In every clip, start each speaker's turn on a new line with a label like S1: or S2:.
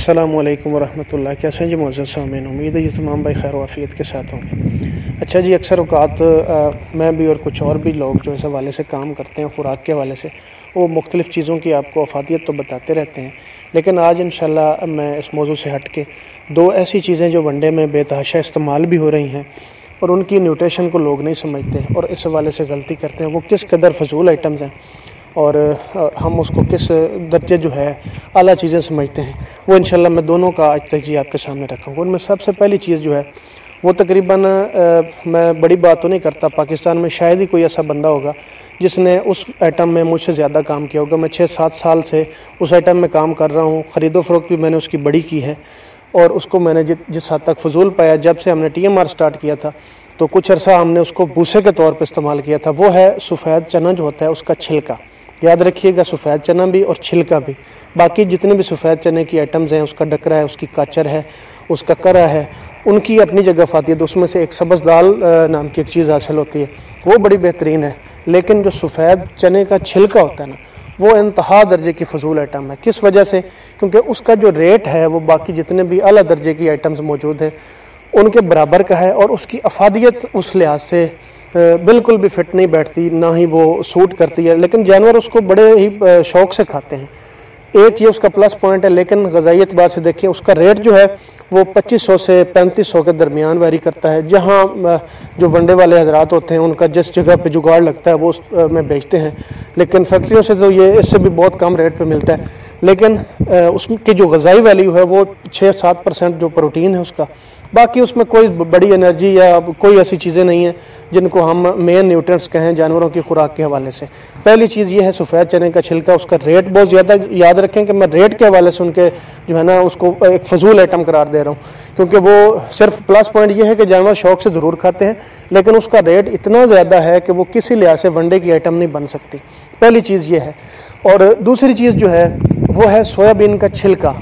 S1: अस्सलामुअलैकुम वरहमतुल्लाह। कैसे हैं जी मुअज़्ज़ज़ सामीन? उम्मीद है ये तमाम भाई खैर वाफ़ियत के साथ होंगे। अच्छा जी, अक्सर औक़ात मैं भी और कुछ और भी लोग जो इस हवाले से काम करते हैं, ख़ुराक के हवाले से, वो मुख्तलिफ़ चीज़ों की आपको अफादियत तो बताते रहते हैं, लेकिन आज इंशाअल्लाह मैं इस मौजू से हट के दो ऐसी चीज़ें जो वनडे में बेतहाशा इस्तेमाल भी हो रही हैं और उनकी न्यूट्रिशन को लोग नहीं समझते और इस हवाले से गलती करते हैं, वो किस कदर फ़ज़ूल आइटम्स हैं और हम उसको किस दर्जे जो है आला चीज़ें समझते हैं, वो इंशाल्लाह मैं दोनों का आज तक जी आपके सामने रखूँगा। उनमें सबसे पहली चीज़ जो है वो तकरीबन मैं बड़ी बात तो नहीं करता, पाकिस्तान में शायद ही कोई ऐसा बंदा होगा जिसने उस आइटम में मुझसे ज़्यादा काम किया होगा। मैं 6-7 साल से उस आइटम में काम कर रहा हूँ, ख़रीदो फ़रोख्त भी मैंने उसकी बड़ी की है और उसको मैंने जिस हद तक फजूल पाया, जब से हमने TMR स्टार्ट किया था तो कुछ अर्सा हमने उसको भूसे के तौर पर इस्तेमाल किया था। वो है सफ़ेद चना जो होता है उसका छिलका, याद रखिएगा, सफ़ेद चना भी और छिलका भी। बाकी जितने भी सफ़ेद चने की आइटम्स हैं, उसका डकरा है, उसकी काचर है, उसका करा है, उनकी अपनी जगह फाती है। तो उसमें से एक सब्ज़ दाल नाम की एक चीज़ हासिल होती है, वो बड़ी बेहतरीन है। लेकिन जो सफ़ेद चने का छिलका होता है ना, वो इंतहा दर्जे की फ़जूल आइटम है। किस वजह से? क्योंकि उसका जो रेट है वो बाकी जितने भी अला दर्जे की आइटम्स मौजूद हैं उनके बराबर का है और उसकी अफादियत उस लिहाज से बिल्कुल भी फिट नहीं बैठती, ना ही वो सूट करती है। लेकिन जानवर उसको बड़े ही शौक़ से खाते हैं, एक ये उसका प्लस पॉइंट है। लेकिन ग़ज़ाई एतबार से देखिए उसका रेट जो है वो 2500 से 3500 के दरमियान वेरी करता है। जहाँ जो वनडे वाले हजरात होते हैं उनका जिस जगह पे जुगाड़ लगता है वो उसमें बेचते हैं, लेकिन फैक्ट्रियों से तो ये इससे भी बहुत कम रेट पे मिलता है। लेकिन उसकी जो ग़ज़ाई वैल्यू है वो 6-7% जो प्रोटीन है उसका, बाकी उसमें कोई बड़ी एनर्जी या कोई ऐसी चीज़ें नहीं हैं जिनको हम मेन न्यूट्रिएंट्स कहें जानवरों की खुराक के हवाले से। पहली चीज़ ये है सफ़ेद चने का छिलका, उसका रेट बहुत ज़्यादा। याद रखें कि मैं रेट के हवाले से उनके जो है ना उसको एक फ़जूल आइटम करार दे रहा हूँ, क्योंकि वो सिर्फ प्लस पॉइंट ये है कि जानवर शौक़ से ज़रूर खाते हैं, लेकिन उसका रेट इतना ज़्यादा है कि वो किसी लिहाज से वनडे की आइटम नहीं बन सकती। पहली चीज़ ये है। और दूसरी चीज़ जो है वो है सोयाबीन का छिलका।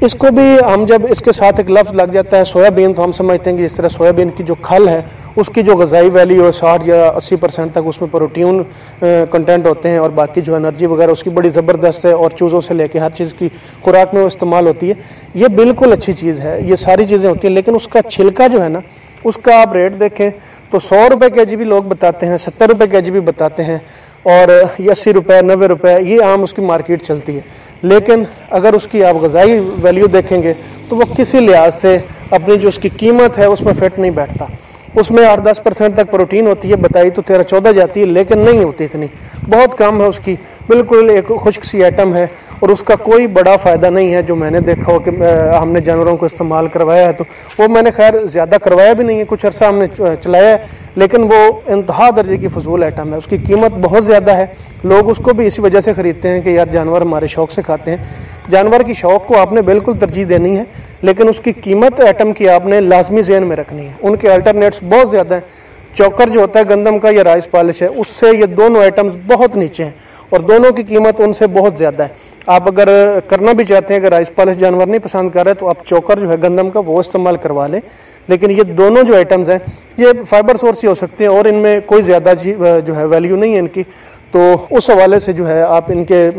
S1: इसको भी हम जब इसके साथ एक लफ्ज़ लग जाता है सोयाबीन, तो हम समझते हैं कि जिस तरह सोयाबीन की जो खल है उसकी जो ग़ज़ाई वैल्यू है 60 या 80% तक उसमें प्रोटीन कंटेंट होते हैं और बाकी जो एनर्जी वगैरह उसकी बड़ी ज़बरदस्त है और चूज़ों से लेके हर चीज़ की खुराक में वो इस्तेमाल होती है। ये बिल्कुल अच्छी चीज़ है, ये सारी चीज़ें होती हैं, लेकिन उसका छिलका जो है ना उसका आप रेट देखें तो 100 रुपये kg भी लोग बताते हैं, 70 रुपये kg भी बताते हैं और ये 80 रुपये 90 रुपये ये आम उसकी मार्केट चलती है। लेकिन अगर उसकी आप ग़ज़ाई वैल्यू देखेंगे तो वो किसी लिहाज से अपनी जो उसकी कीमत है उसमें फिट नहीं बैठता। उसमें 8-10% तक प्रोटीन होती है, बताई तो 13-14 जाती है, लेकिन नहीं होती इतनी, बहुत कम है उसकी, बिल्कुल एक खुश्क सी आइटम है और उसका कोई बड़ा फ़ायदा नहीं है। जो मैंने देखा हो कि हमने जानवरों को इस्तेमाल करवाया है तो वो मैंने खैर ज़्यादा करवाया भी नहीं है, कुछ अर्सा हमने चलाया है, लेकिन वो इंतहा दर्जे की फ़जूल आइटम है। उसकी कीमत बहुत ज़्यादा है, लोग उसको भी इसी वजह से ख़रीदते हैं कि यार जानवर हमारे शौक़ से खाते हैं। जानवर की शौक़ को आपने बिल्कुल तरजीह देनी है, लेकिन उसकी कीमत आइटम की आपने लाजमी ज़हन में रखनी है। उनके अल्टरनेट्स बहुत ज़्यादा हैं। चोकर जो होता है गंदम का या राइस पॉलिश है, उससे ये दोनों आइटम्स बहुत नीचे हैं और दोनों की कीमत उनसे बहुत ज़्यादा है। आप अगर करना भी चाहते हैं, अगर राइस पॉलिश जानवर नहीं पसंद कर रहे तो आप चोकर जो है गंदम का वो इस्तेमाल करवा लें। लेकिन ये दोनों जो आइटम्स हैं ये फाइबर सोर्स ही हो सकते हैं और इनमें कोई ज़्यादा जो है वैल्यू नहीं है इनकी, तो उस हवाले से जो है आप इनके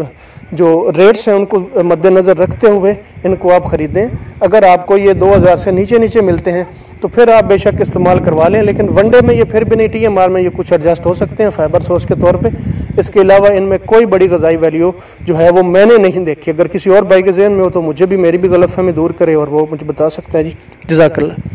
S1: जो रेट्स हैं उनको मद्देनज़र रखते हुए इनको आप ख़रीदें। अगर आपको ये 2000 से नीचे मिलते हैं तो फिर आप बेशक इस्तेमाल करवा लें, लेकिन वनडे में ये फिर भी नहीं, TMR में ये कुछ एडजस्ट हो सकते हैं फाइबर सोर्स के तौर पे। इसके अलावा इनमें कोई बड़ी ग़ज़ाई वैल्यू जो है वो मैंने नहीं देखी। अगर किसी और भाई के ज़हन में हो तो मुझे भी, मेरी भी गलतफ़हमी दूर करे और वो मुझे बता सकता है जी। जज़ाकल्लाह।